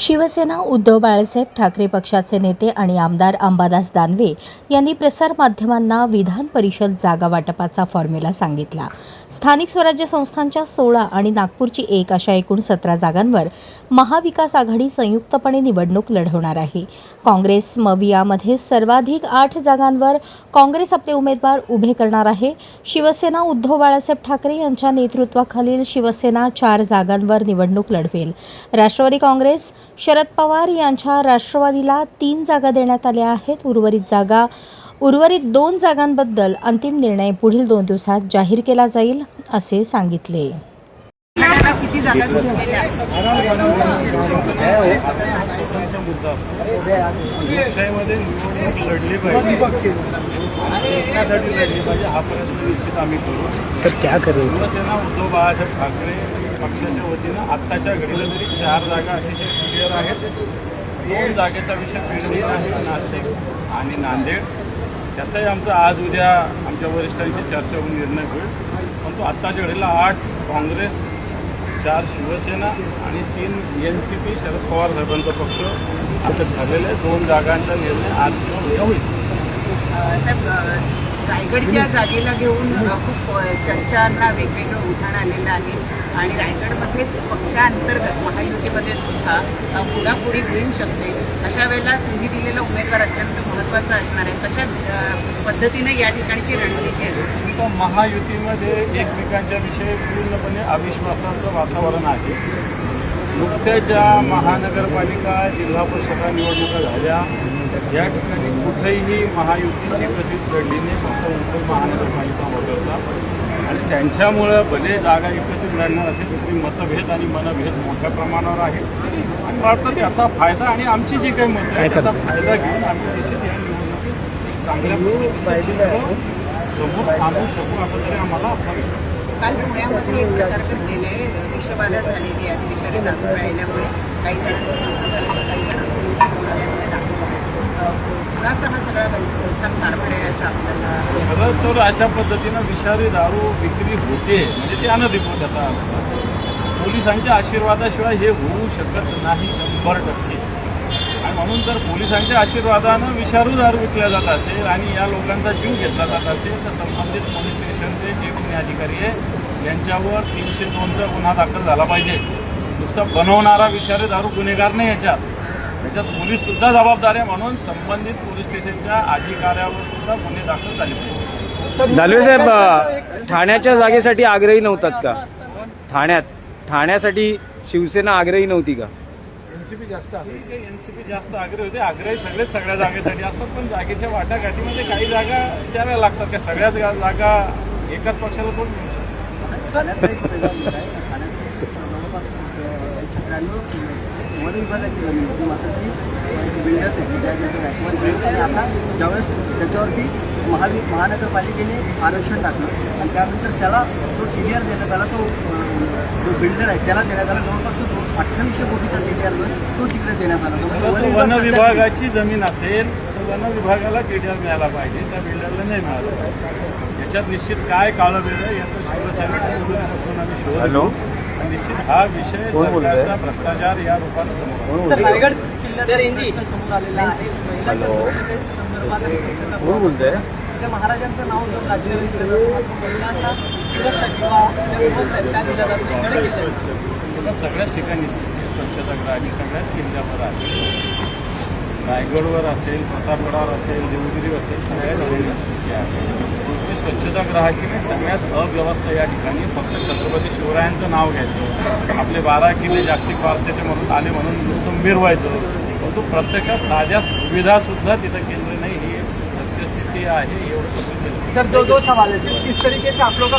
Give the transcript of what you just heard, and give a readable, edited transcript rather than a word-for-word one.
शिवसेना उद्धव बाळासाहेब ठाकरे पक्षाचे नेते आणि आमदार अंबादास दानवे यांनी प्रसारमाध्यमांना विधान परिषद जागा वाटपाचा फॉर्म्युला सांगितला। स्थानिक स्वराज्य संस्थांच्या 16 आणि नागपूरची 1 अशा एकूण 17 जागांवर महाविकास आघाडी संयुक्तपणे निवडणूक लढवणार आहे। काँग्रेस मवियामध्ये सर्वाधिक 8 जागांवर काँग्रेस आपले उमेदवार उभे करणार आहे। शिवसेना उद्धव बाळासाहेब ठाकरे यांच्या नेतृत्वाखालील शिवसेना 4 जागांवर निवडणूक लढवेल। राष्ट्रवादी काँग्रेस शरद पवार यांच्या राष्ट्रवादीला 3 जागा देण्यात आल्या आहेत। उर्वरित 2 जागांबद्दल अंतिम निर्णय पुढील 2 दिवसात जाहीर केला जाईल असे सांगितले। किती जागा जिंकलेल्या आहेत? लोकशाहीमध्ये निवडणूक लढली पाहिजे आणि एकासाठी लढली पाहिजे हा प्रयत्न निश्चित आम्ही करू। सर क्या करें? शिवसेना उद्धव बाळासाहेब ठाकरे पक्षाच्या वतीनं आत्ताच्या घडीला तरी 4 जागा अतिशय क्लिअर आहेत। 2 जागेचा विषय पेंडिंग आहे, नाशिक आणि नांदेड। त्याचाही आमचा आज उद्या आमच्या वरिष्ठांशी चर्चा होऊन निर्णय होईल। परंतु आत्ताच्या घडीला 8 काँग्रेस, 4 शिवसेना आणि 3 NCP शरद पवार साहेबांचा पक्ष असं ठरलेलं आहे। 2 जागांचा निर्णय आज किंवा उद्या होईल। रायगडच्या जागेला घेऊन खूप चर्चांना वेगवेगळं उधाण आलेलं आहे आणि रायगडमध्येच पक्षांतर्गत महायुतीमध्ये सुद्धा पुढापुढी होऊ शकते। अशा वेळेला तुम्ही दिलेला उमेदवार अत्यंत महत्त्वाचा असणार आहे। कशा पद्धतीने या ठिकाणची रणनीती असते? तर महायुतीमध्ये एकमेकांच्या विषयी पूर्णपणे अविश्वासाचं वातावरण आहे। नुकत्याच ज्या महानगरपालिका जिल्हा परिषदा निवडणुका झाल्या या ठिकाणी कुठेही महायुती एकत्रित लढली नाही, फक्त मुंबई महानगरपालिका वगळता। आणि त्यांच्यामुळं भले जागा एकत्रित लढणार असेल तरी मतभेद आणि मनभेद मोठ्या प्रमाणावर आहे आणि वाटतं त्याचा फायदा आणि आमची जी काही मतं आहे त्याचा फायदा घेऊन आम्ही निश्चित या निवडणुकीत चांगल्या पद्धतीने समोर आणू शकू असं तरी आम्हाला वाटतं। काल पुण्यामध्ये एक प्रकार घडलेले विषबाधा झालेली आहे। विषारी दाखल राहिल्यामुळे काही जणांचं पुण्याचा हा सगळा कारभार आहे असं आपल्याला खरं तर अशा पद्धतीनं विषारी दारू विक्री होते म्हणजे ते अनधिकृत त्याचा अर्थ। पोलिसांच्या आशीर्वादाशिवाय हे होऊ शकत नाही 100%। आणि म्हणून जर पोलिसांच्या आशीर्वादानं विषारू दारू विकल्या जात असेल आणि या लोकांचा जीव घेतला जात असेल तर संबंधित पोलीस स्टेशनचे जे गुन्हे अधिकारी आहे यांच्यावर 302चा गुन्हा दाखल झाला पाहिजे। नुसता बनवणारा विषारी दारू गुन्हेगार नाही, याच्यात पोलीससुद्धा जबाबदार आहे। म्हणून संबंधित पोलीस स्टेशनच्या अधिकाऱ्यावर सुद्धा गुन्हे दाखल झाले पाहिजे। दानवे साहेब ठाण्याच्या जागेसाठी आग्रही नव्हतात का? ठाण्यासाठी शिवसेना आग्रही नव्हती का? NCP जास्त आग्रही होते। आग्रही सगळ्या जागेसाठी असतात, पण जागेच्या वाटाघाटीमध्ये काही जागा द्याव्या लागतात। त्या सगळ्याच जागा एकाच पक्षाला कोण मिळू शकतो? वन विभागाची जमीन होती, मात्र ती बिल्डर्स आहे आता ज्यावेळेस त्याच्यावरती महानगरपालिकेने आरक्षण टाकलं आणि त्यानंतर त्याला जो TDR देण्यात आला, तो जो बिल्डर आहे त्याला देण्यात आला। जवळपास 2800 कोटीचा TDR तो तिकडे देण्यात आला। वन विभागाची जमीन असेल तर वन विभागाला TDR मिळाला पाहिजे, त्या बिल्डरला नाही मिळालं। याच्यात निश्चित काय काळं वेगळं याचं शिवसेनेपासून आम्ही शोध घेऊ। निश्चित हा विषय सरकारचा भ्रष्टाचार या रूपाने समोर रायगड किल्ल्याचा समोर आलेला आहे। महाराजांचं नाव जर राज्यावर केलं जातं, महिलांना सुरक्षा किंवा व्यवस्था दिल्या जात नाही। सगळ्याच ठिकाणी स्वच्छतागृहाची सगळ्याच किल्ल्यावर आहे। रायगडवर असेल, प्रतापगडावर असेल, देवगिरी असेल, सगळ्या ठिकाणी आहे। स्वच्छतागृहाची नाही, सगळ्यात अव्यवस्था या ठिकाणी। फक्त छत्रपती शिवरायांचं नाव घ्यायचं, आपले 12 किल्ले जागतिक वारसाचे म्हणून आले म्हणून नुसतं मिरवायचं, परंतु प्रत्यक्षात साध्या सुविधासुद्धा तिथं केंद्र नाही, ही सत्यस्थिती आहे। एवढं सर जो सवाल है किस तरीके से आप लोग